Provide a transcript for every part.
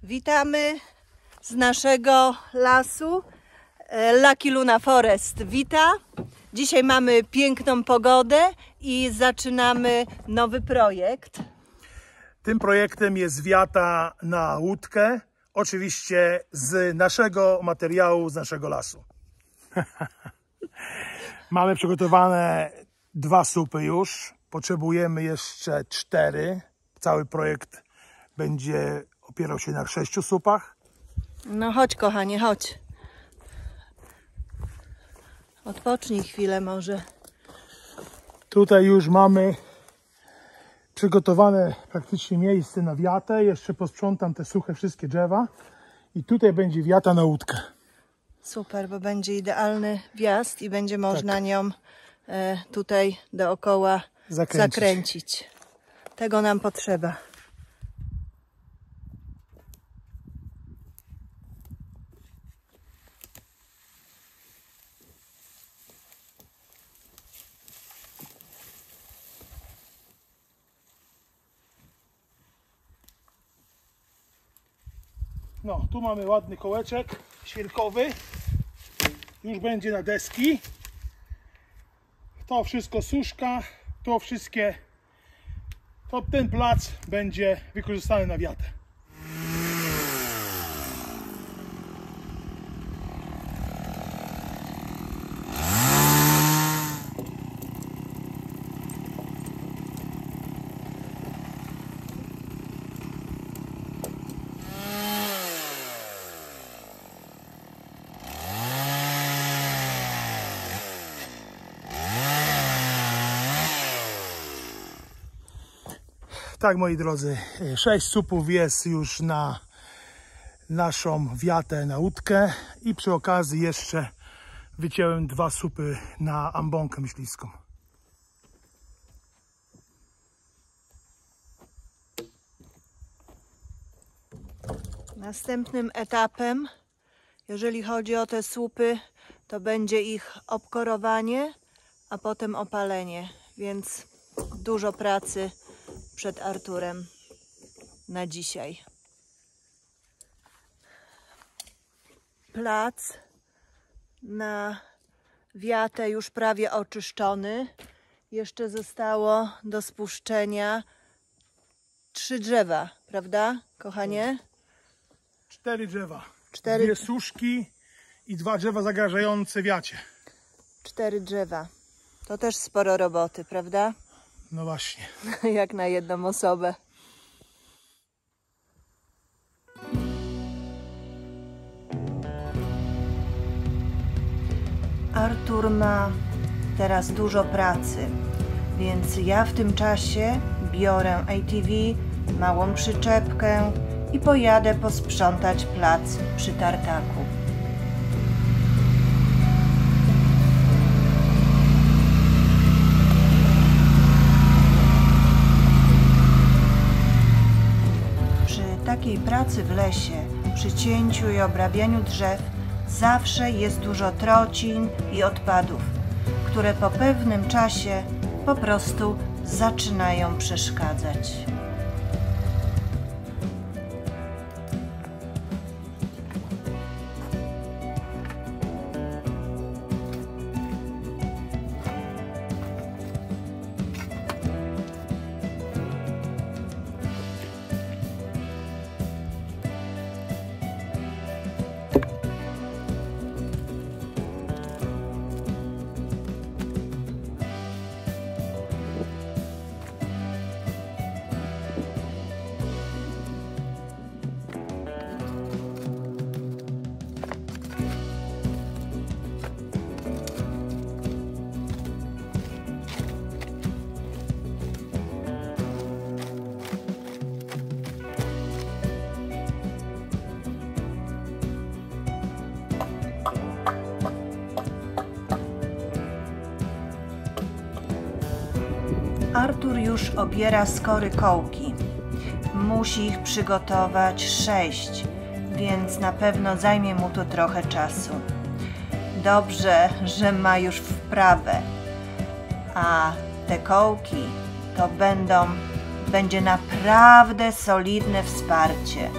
Witamy z naszego lasu. Lucky Luna Forest wita. Dzisiaj mamy piękną pogodę i zaczynamy nowy projekt. Tym projektem jest wiata na łódkę, oczywiście z naszego materiału, z naszego lasu. Mamy przygotowane 2 słupy już, potrzebujemy jeszcze 4. Cały projekt będzie opierał się na 6 słupach. No chodź, kochanie, chodź. Odpocznij chwilę może. Tutaj już mamy przygotowane praktycznie miejsce na wiatę. Jeszcze posprzątam te suche wszystkie drzewa i tutaj będzie wiata na łódkę. Super, bo będzie idealny wjazd i będzie można nią tutaj dookoła zakręcić. Tego nam potrzeba. No, tu mamy ładny kołeczek świerkowy. Już będzie na deski. To wszystko suszka, ten plac będzie wykorzystany na wiatę. Tak, moi drodzy, 6 słupów jest już na naszą wiatę na łódkę i przy okazji jeszcze wyciąłem 2 słupy na ambonkę myśliwską. Następnym etapem, jeżeli chodzi o te słupy, to będzie ich obkorowanie, a potem opalenie, więc dużo pracy przed Arturem na dzisiaj. Plac na wiatę już prawie oczyszczony. Jeszcze zostało do spuszczenia 3 drzewa, prawda, kochanie? 4 drzewa. 2 suszki i 2 drzewa zagrażające wiacie. 4 drzewa. To też sporo roboty, prawda? No właśnie. Jak na jedną osobę. Artur ma teraz dużo pracy, więc ja w tym czasie biorę ATV, małą przyczepkę i pojadę posprzątać plac przy tartaku. Przy takiej pracy w lesie, przy cięciu i obrabianiu drzew zawsze jest dużo trocin i odpadów, które po pewnym czasie po prostu zaczynają przeszkadzać. Artur już obiera skory kołki. Musi ich przygotować 6, więc na pewno zajmie mu to trochę czasu. Dobrze, że ma już wprawę, a te kołki to będzie naprawdę solidne wsparcie.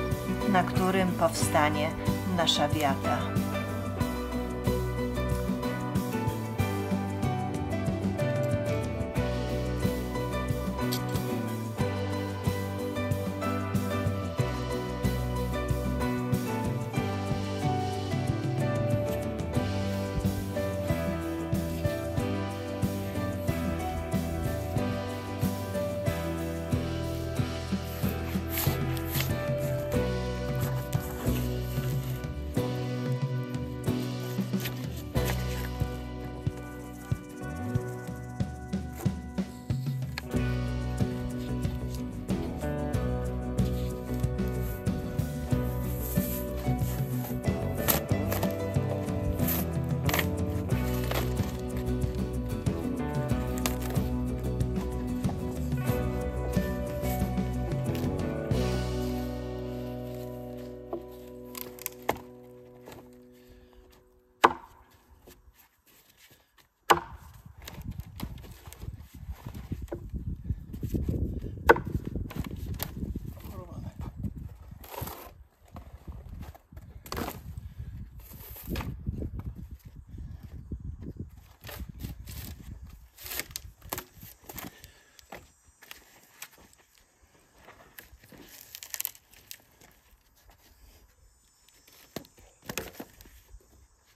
na którym powstanie nasza wiata.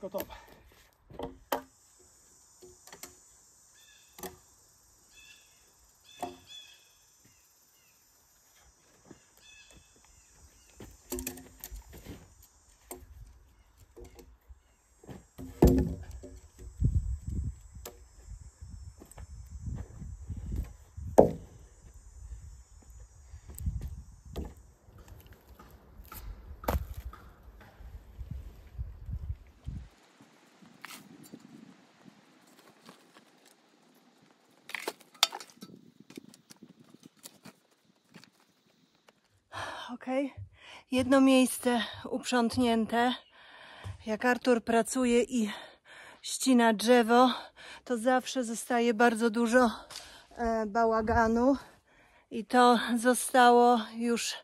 Gotowe. Okej, jedno miejsce uprzątnięte. Jak Artur pracuje i ścina drzewo, to zawsze zostaje bardzo dużo bałaganu i to zostało już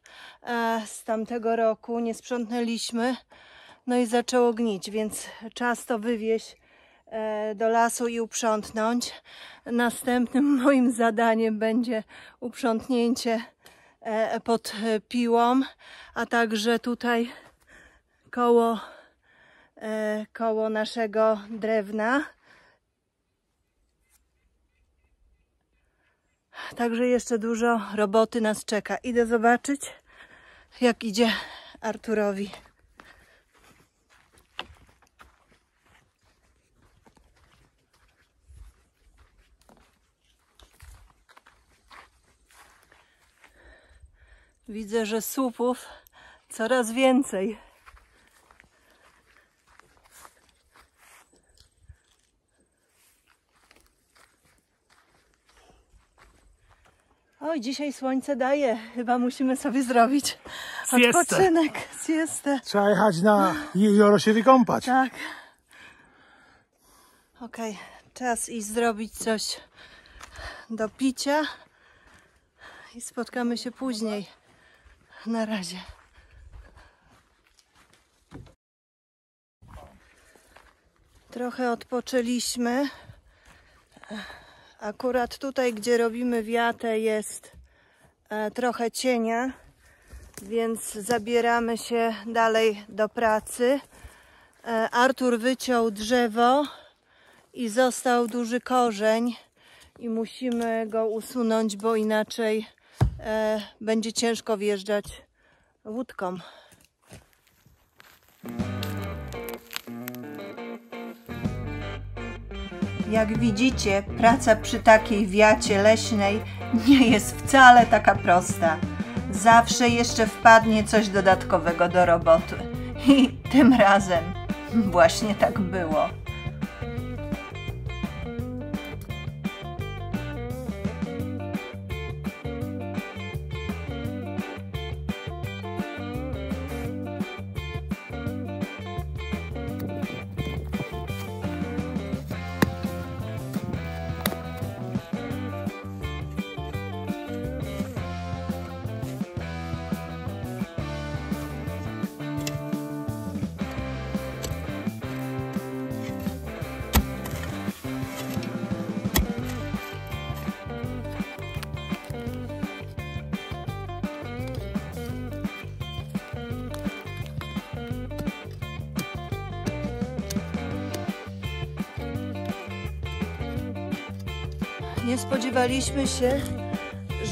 z tamtego roku. Nie sprzątnęliśmy, no i zaczęło gnić, więc czas to wywieźć do lasu i uprzątnąć. Następnym moim zadaniem będzie uprzątnięcie pod piłą, a także tutaj koło naszego drewna. Także jeszcze dużo roboty nas czeka. Idę zobaczyć, jak idzie Arturowi. Widzę, że słupów coraz więcej. Oj, dzisiaj słońce daje. Chyba musimy sobie zrobić Siestę. odpoczynek, siestę. Trzeba jechać na jezioro się wykąpać. Tak. Okej, czas iść zrobić coś do picia i spotkamy się później. Na razie. Trochę odpoczęliśmy. Akurat tutaj, gdzie robimy wiatę, jest trochę cienia, więc zabieramy się dalej do pracy. Artur wyciął drzewo i został duży korzeń i musimy go usunąć, bo inaczej będzie ciężko wjeżdżać łódką. Jak widzicie, praca przy takiej wiacie leśnej nie jest wcale taka prosta. Zawsze jeszcze wpadnie coś dodatkowego do roboty. I tym razem właśnie tak było. Nie spodziewaliśmy się,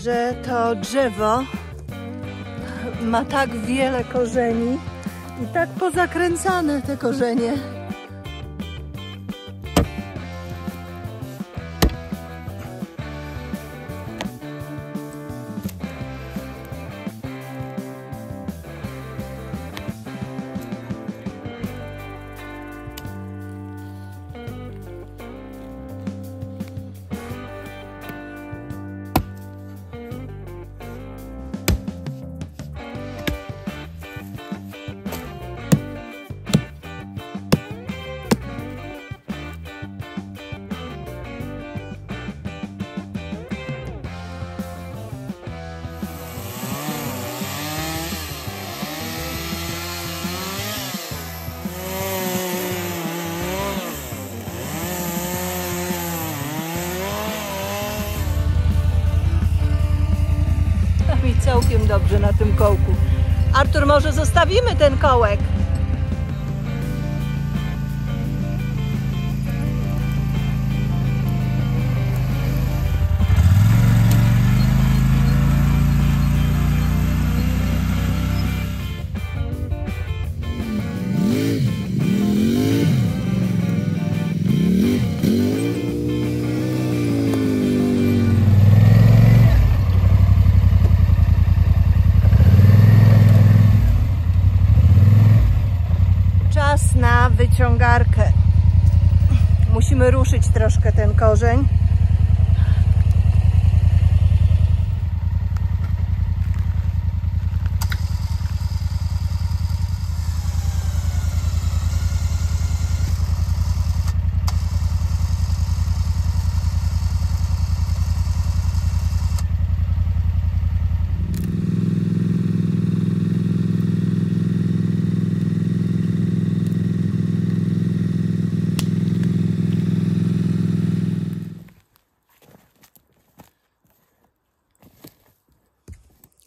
że to drzewo ma tak wiele korzeni i tak pozakręcane te korzenie. I całkiem dobrze na tym kołku. Artur, może zostawimy ten kołek? Czas na wyciągarkę. Musimy ruszyć troszkę ten korzeń.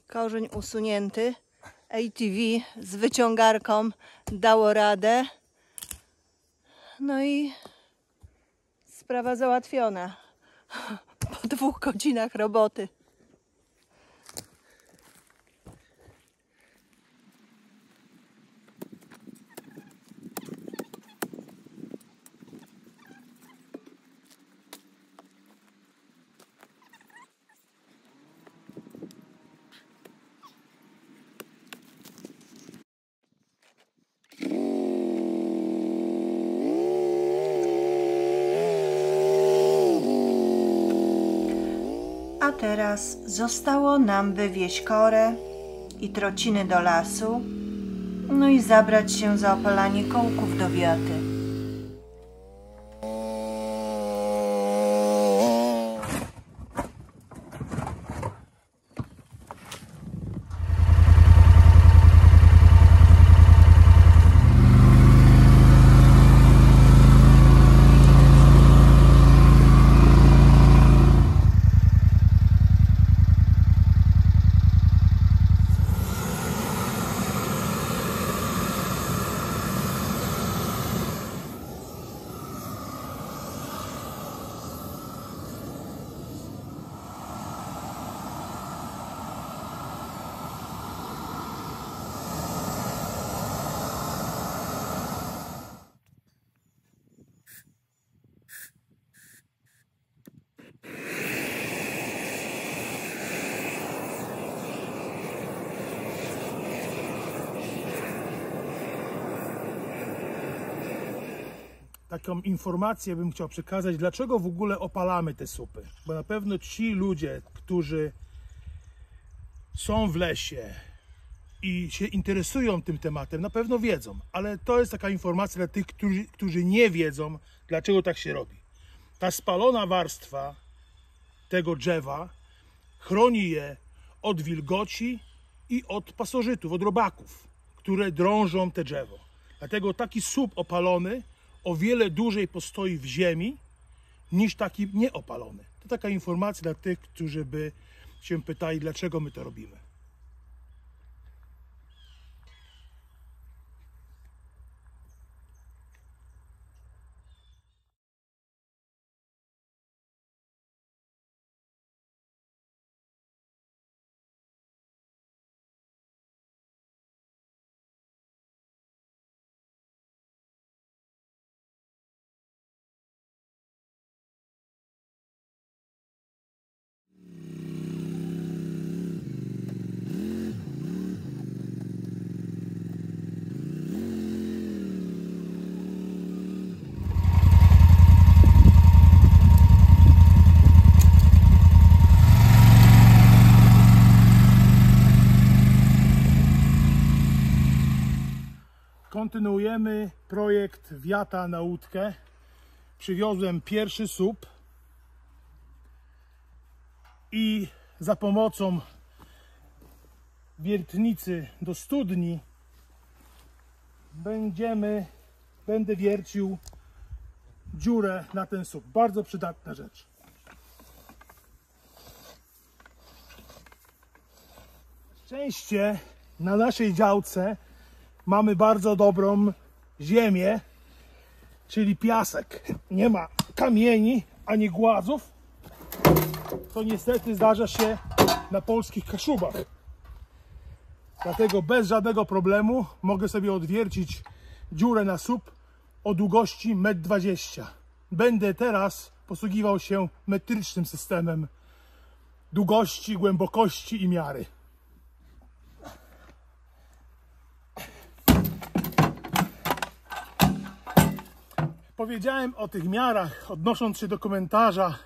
Korzeń usunięty. ATV z wyciągarką dało radę. No i sprawa załatwiona. Po 2 godzinach roboty. A teraz zostało nam wywieźć korę i trociny do lasu, no i zabrać się za opalanie kołków do wiaty. Taką informację bym chciał przekazać, dlaczego w ogóle opalamy te supy. Bo na pewno ci ludzie, którzy są w lesie i się interesują tym tematem, na pewno wiedzą. Ale to jest taka informacja dla tych, którzy nie wiedzą, dlaczego tak się robi. Ta spalona warstwa tego drzewa chroni je od wilgoci i od pasożytów, od robaków, które drążą te drzewo. Dlatego taki słup opalony o wiele dłużej postoi w ziemi niż taki nieopalony. To taka informacja dla tych, którzy by się pytali, dlaczego my to robimy. Kontynuujemy projekt wiata na łódkę. Przywiozłem pierwszy słup i za pomocą wiertnicy do studni będę wiercił dziurę na ten słup. Bardzo przydatna rzecz. Szczęście na naszej działce mamy bardzo dobrą ziemię, czyli piasek. Nie ma kamieni ani głazów. To niestety zdarza się na polskich Kaszubach. Dlatego bez żadnego problemu mogę sobie odwiercić dziurę na słup o długości 1,20 m. Będę teraz posługiwał się metrycznym systemem długości, głębokości i miary. Powiedziałem o tych miarach, odnosząc się do komentarza.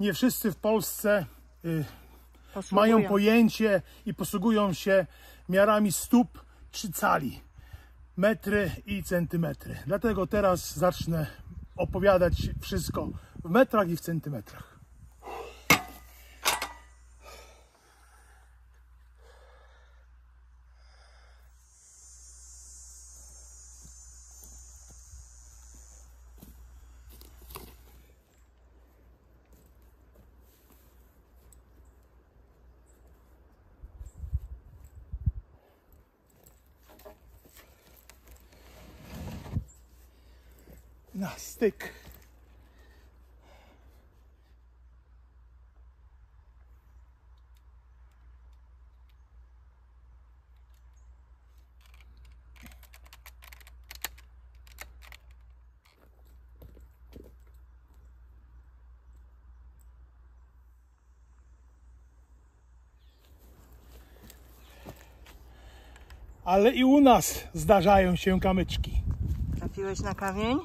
Nie wszyscy w Polsce mają pojęcie i posługują się miarami stóp czy cali, metry i centymetry. Dlatego teraz zacznę opowiadać wszystko w metrach i w centymetrach. Na styk. Ale i u nas zdarzają się kamyczki. Trafiłeś na kamień?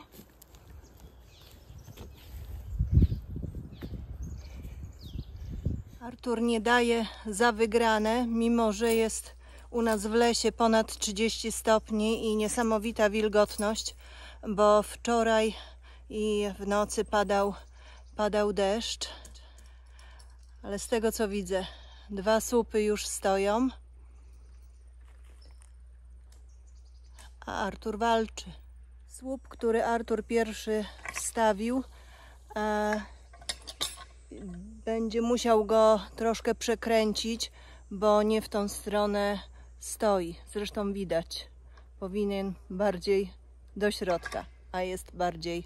Artur nie daje za wygrane, mimo że jest u nas w lesie ponad 30 stopni i niesamowita wilgotność, bo wczoraj i w nocy padał deszcz. Ale z tego co widzę, 2 słupy już stoją, a Artur walczy. Słup, który Artur pierwszy wstawił, będzie musiał go troszkę przekręcić, bo nie w tą stronę stoi. Zresztą widać, powinien bardziej do środka, a jest bardziej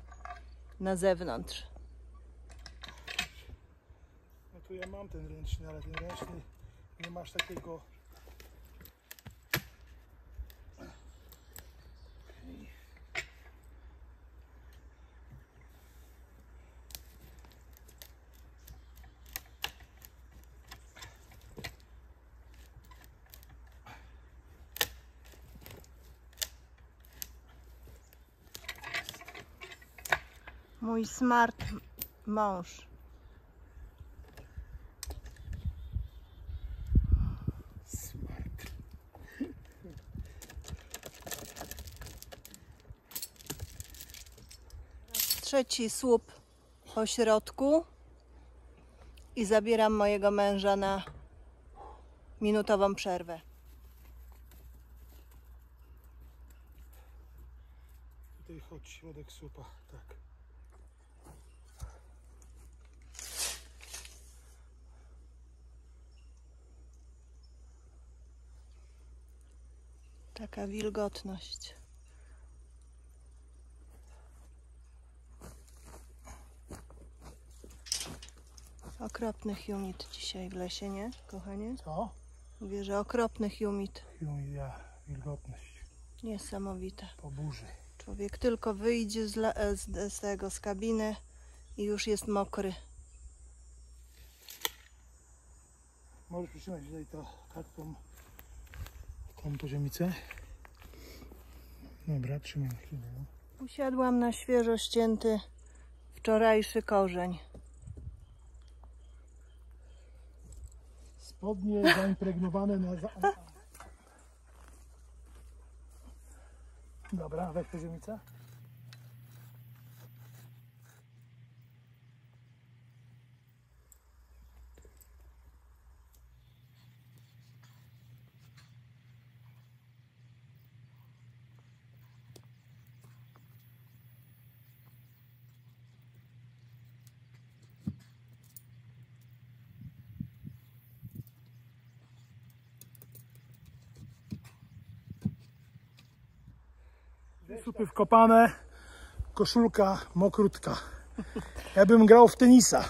na zewnątrz. No tu ja mam ten ręczny, ale ten ręczny nie masz takiego. Mój smart mąż. Smart. Trzeci słup po środku i zabieram mojego męża na minutową przerwę. Tutaj chodź, środek słupa, tak. Taka wilgotność. Okropny humid dzisiaj w lesie, nie, kochanie? Co? Mówię, że okropny humid. Wilgotność. Niesamowite. Po burzy. Człowiek tylko wyjdzie z kabiny i już jest mokry. Możesz przytrzymać tutaj to kartką tą poziomicę. Dobra, trzymaj na chwilę. Usiadłam na świeżo ścięty wczorajszy korzeń. Spodnie zaimpregnowane na Dobra, weź poziomicę. Supy wkopane, koszulka mokrutka. Ja bym grał w tenisa.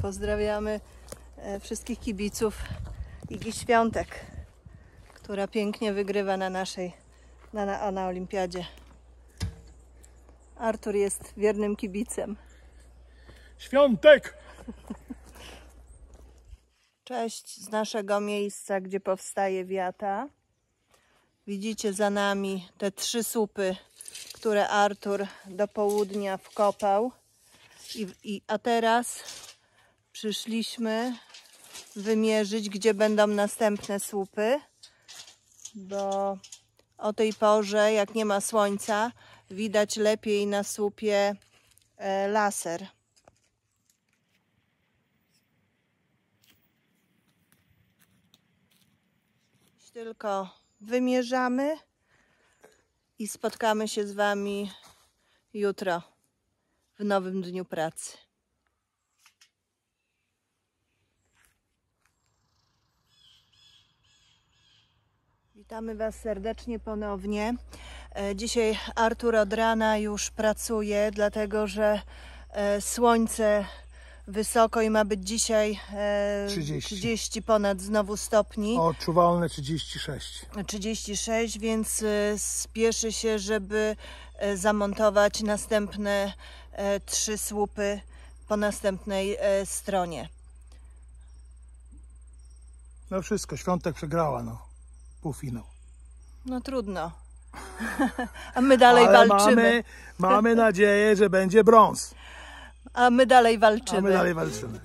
Pozdrawiamy wszystkich kibiców Igi Świątek, która pięknie wygrywa na olimpiadzie. Artur jest wiernym kibicem. Świątek! Cześć z naszego miejsca, gdzie powstaje wiata. Widzicie za nami te 3 słupy, które Artur do południa wkopał. A teraz przyszliśmy wymierzyć, gdzie będą następne słupy, bo o tej porze, jak nie ma słońca, widać lepiej na słupie laser. Tylko wymierzamy i spotkamy się z Wami jutro w nowym dniu pracy. Witamy Was serdecznie ponownie. Dzisiaj Artur od rana już pracuje, dlatego że słońce wysoko i ma być dzisiaj 30 ponad znowu stopni. Odczuwalne 36. 36, więc spieszy się, żeby zamontować następne 3 słupy po następnej stronie. No wszystko, Świątek przegrała, no. Półfinał. No trudno. A my dalej walczymy. Mamy nadzieję, że będzie brąz. A my dalej walczymy.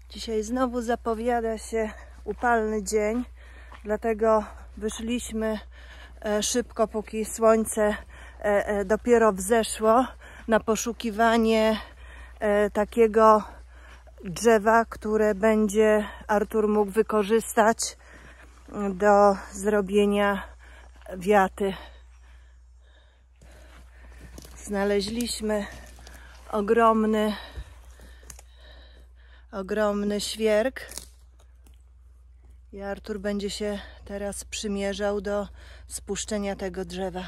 Dzisiaj znowu zapowiada się upalny dzień, dlatego wyszliśmy szybko, póki słońce dopiero wzeszło, na poszukiwanie takiego drzewa, które będzie Artur mógł wykorzystać do zrobienia wiaty. Znaleźliśmy ogromny świerk i Artur będzie się teraz przymierzał do spuszczenia tego drzewa.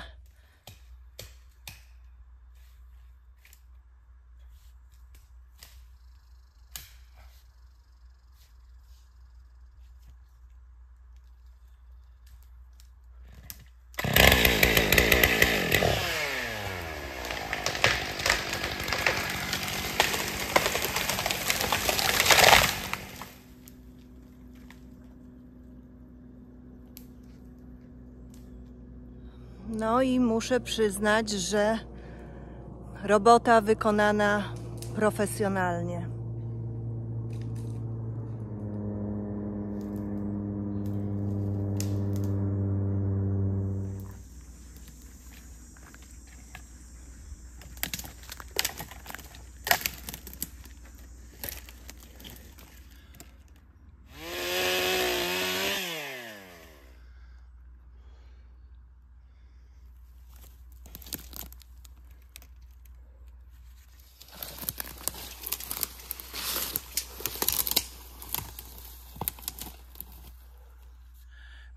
No i muszę przyznać, że robota wykonana profesjonalnie.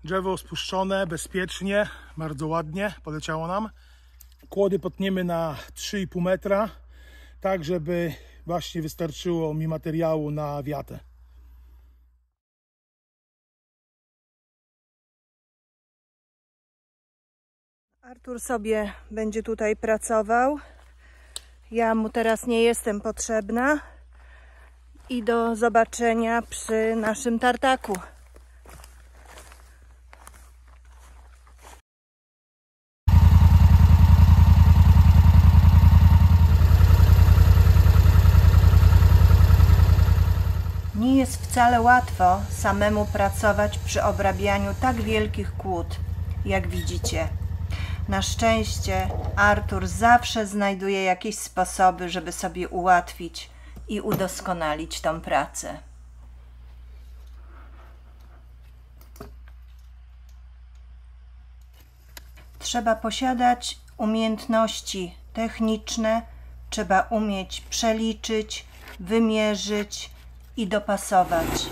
Drzewo spuszczone bezpiecznie, bardzo ładnie poleciało nam. Kłody potniemy na 3,5 metra, tak żeby właśnie wystarczyło mi materiału na wiatę. Artur sobie będzie tutaj pracował. Ja mu teraz nie jestem potrzebna. I do zobaczenia przy naszym tartaku. Nie jest wcale łatwo samemu pracować przy obrabianiu tak wielkich kłód, jak widzicie. Na szczęście Artur zawsze znajduje jakieś sposoby, żeby sobie ułatwić i udoskonalić tą pracę. Trzeba posiadać umiejętności techniczne, trzeba umieć przeliczyć, wymierzyć i dopasować,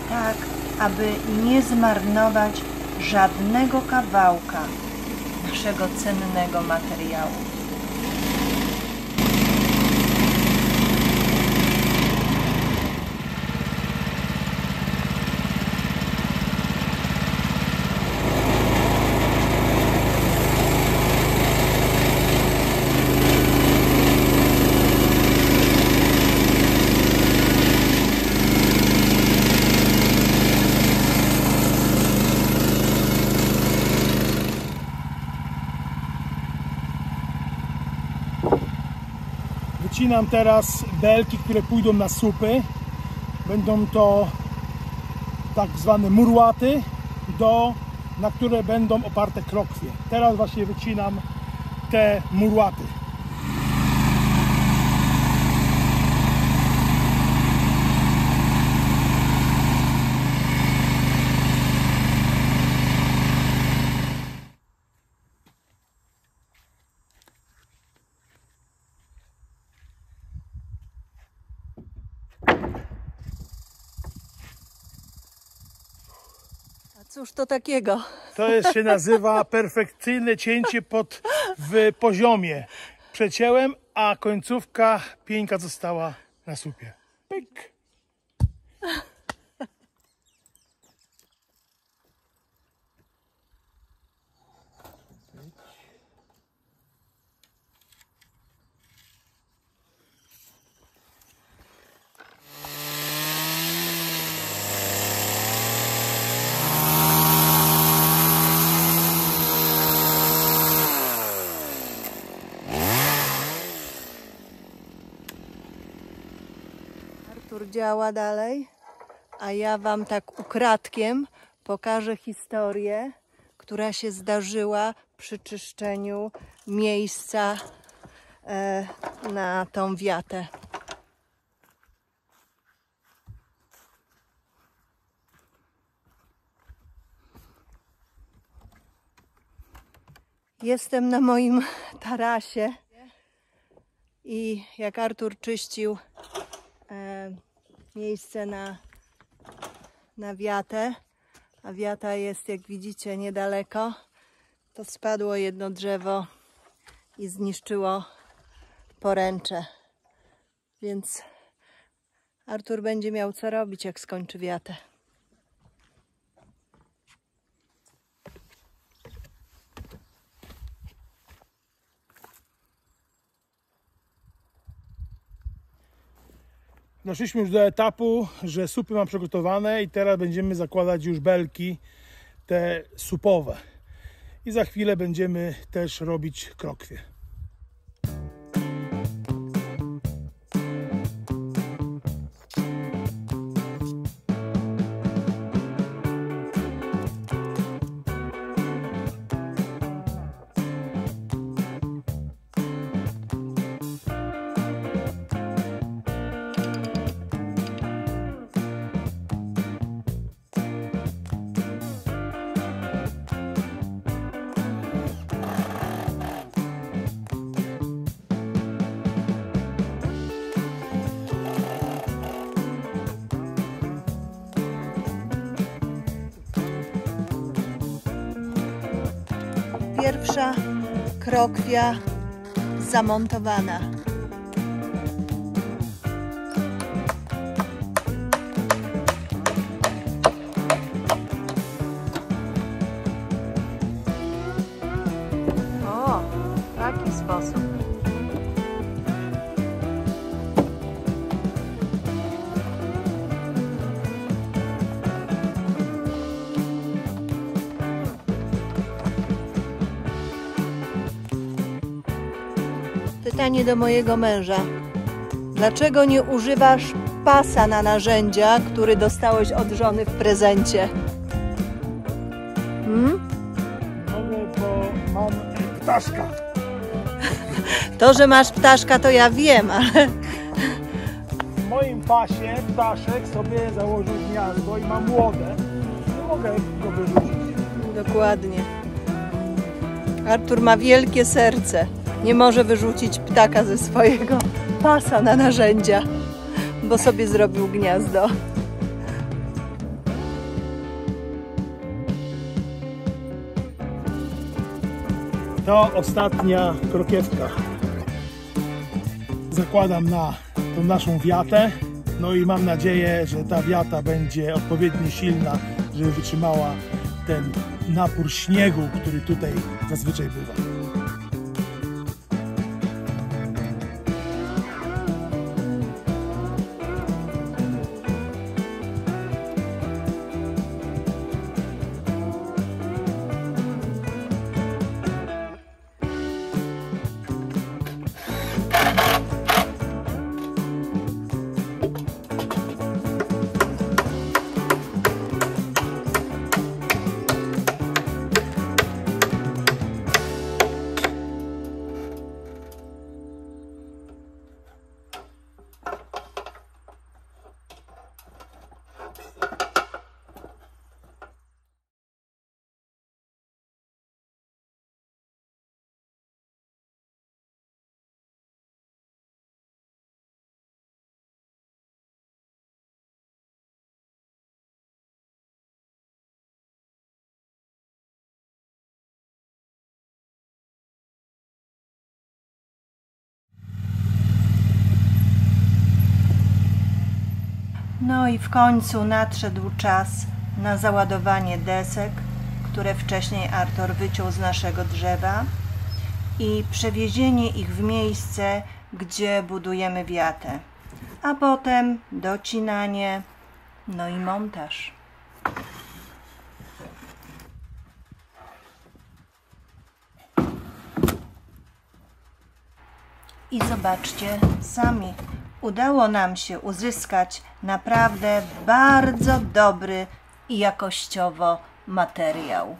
tak aby nie zmarnować żadnego kawałka naszego cennego materiału. Wycinam teraz belki, które pójdą na słupy. Będą to tak zwane murłaty, na które będą oparte krokwie. Teraz właśnie wycinam te murłaty. Cóż to takiego? To się nazywa perfekcyjne cięcie w poziomie. Przecięłem, a końcówka pieńka została na słupie. Pyk. Artur działa dalej, a ja wam tak ukradkiem pokażę historię, która się zdarzyła przy czyszczeniu miejsca na tą wiatę. Jestem na moim tarasie i jak Artur czyścił miejsce na wiatę, a wiata jest, jak widzicie, niedaleko, to spadło jedno drzewo i zniszczyło poręcze. Więc Artur będzie miał co robić, jak skończy wiatę. Doszliśmy już do etapu, że supy mam przygotowane i teraz będziemy zakładać już belki te supowe. i za chwilę będziemy też robić krokwie. Pierwsza krokwia zamontowana. O, w taki sposób. Pytanie do mojego męża. Dlaczego nie używasz pasa na narzędzia, który dostałeś od żony w prezencie? Mogę, bo mam ptaszka. To, że masz ptaszka, to ja wiem, ale... W moim pasie ptaszek sobie założył gniazdo i ma młode. Nie mogę go wyrzucić. Dokładnie. Artur ma wielkie serce. Nie może wyrzucić ptaka ze swojego pasa na narzędzia, bo sobie zrobił gniazdo. To ostatnia krokiewka. Zakładam na tą naszą wiatę. No i mam nadzieję, że ta wiata będzie odpowiednio silna, żeby wytrzymała ten napór śniegu, który tutaj zazwyczaj bywa. No i w końcu nadszedł czas na załadowanie desek, które wcześniej Artur wyciął z naszego drzewa, i przewiezienie ich w miejsce, gdzie budujemy wiatę, a potem docinanie, no i montaż. I zobaczcie sami, udało nam się uzyskać naprawdę bardzo dobry i jakościowo materiał.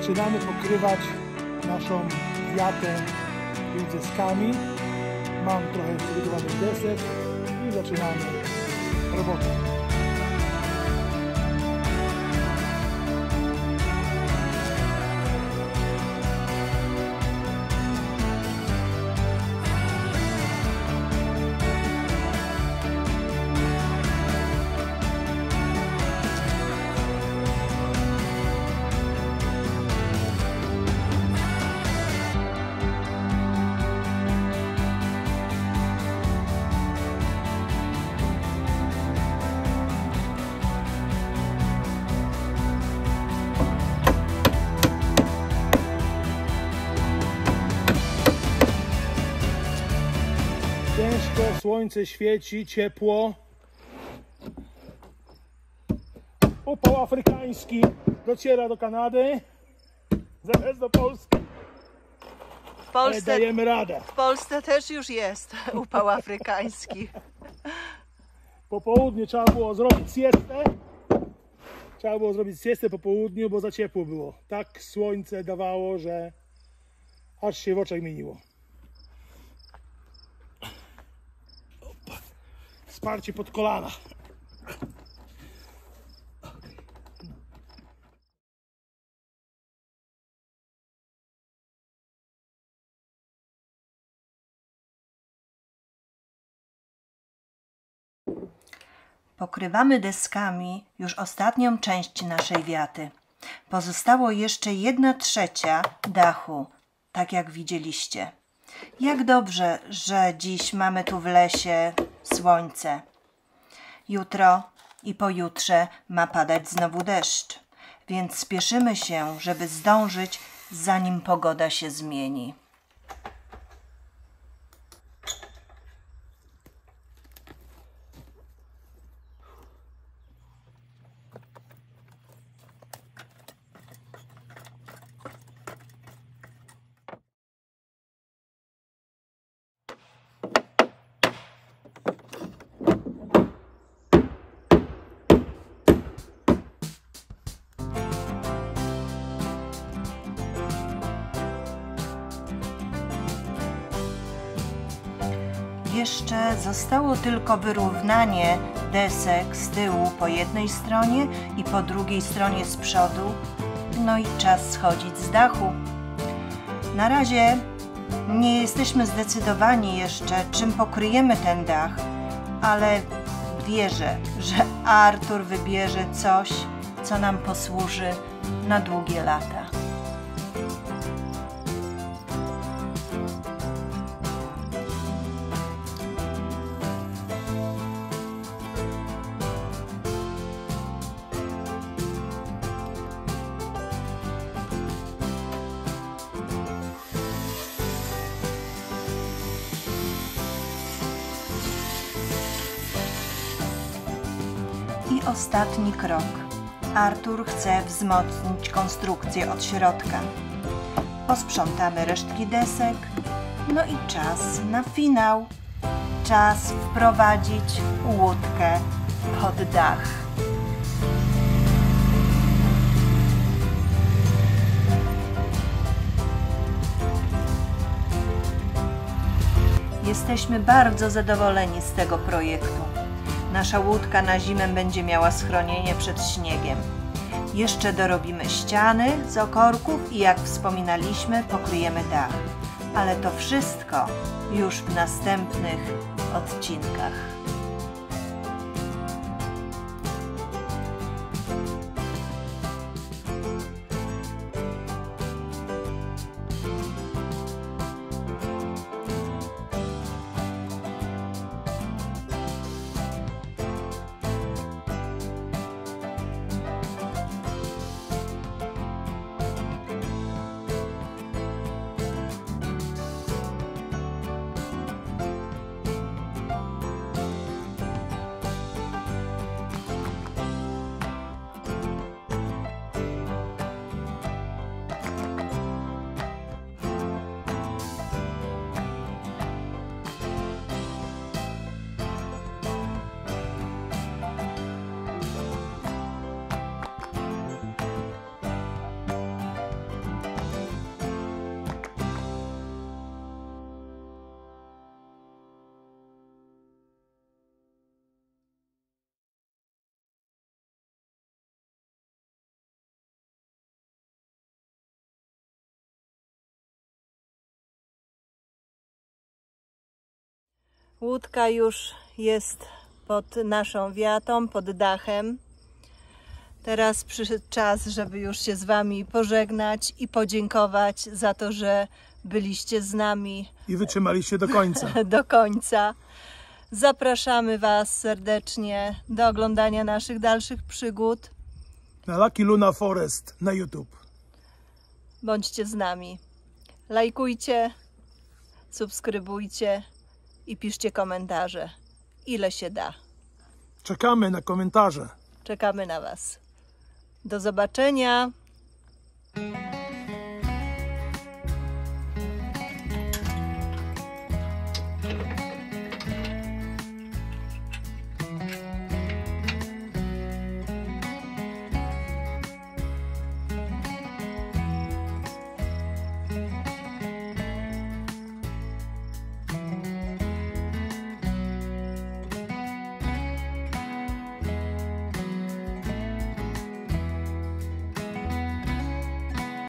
zaczynamy pokrywać naszą wiatę tymi deskami. Mam trochę przygotowanych desek i zaczynamy robotę. Ciężko, słońce świeci, ciepło. Upał afrykański dociera do Kanady, zamiast do Polski. Ale dajemy radę. W Polsce też już jest upał afrykański. Po południu trzeba było zrobić siestę. Trzeba było zrobić siestę po południu, bo za ciepło było. Tak słońce dawało, że aż się w oczach mieniło. Wsparcie pod kolana. Pokrywamy deskami już ostatnią część naszej wiaty. Pozostało jeszcze 1/3 dachu, tak jak widzieliście. Jak dobrze, że dziś mamy tu w lesie słońce. Jutro i pojutrze ma padać znowu deszcz, więc spieszymy się, żeby zdążyć, zanim pogoda się zmieni. Jeszcze zostało tylko wyrównanie desek z tyłu po jednej stronie i po drugiej stronie z przodu. No i czas schodzić z dachu. Na razie nie jesteśmy zdecydowani jeszcze, czym pokryjemy ten dach, ale wierzę, że Artur wybierze coś, co nam posłuży na długie lata. I ostatni krok. Artur chce wzmocnić konstrukcję od środka. Posprzątamy resztki desek. No i czas na finał. Czas wprowadzić łódkę pod dach. Jesteśmy bardzo zadowoleni z tego projektu. Nasza łódka na zimę będzie miała schronienie przed śniegiem. Jeszcze dorobimy ściany z okorków i jak wspominaliśmy, pokryjemy dach. Ale to wszystko już w następnych odcinkach. Łódka już jest pod naszą wiatą, pod dachem. Teraz przyszedł czas, żeby już się z Wami pożegnać i podziękować za to, że byliście z nami I wytrzymaliście do końca. do końca. Zapraszamy Was serdecznie do oglądania naszych dalszych przygód. Na Lucky Luna Forest na YouTube. Bądźcie z nami. Lajkujcie, subskrybujcie i piszcie komentarze, ile się da. Czekamy na komentarze. Czekamy na Was. Do zobaczenia.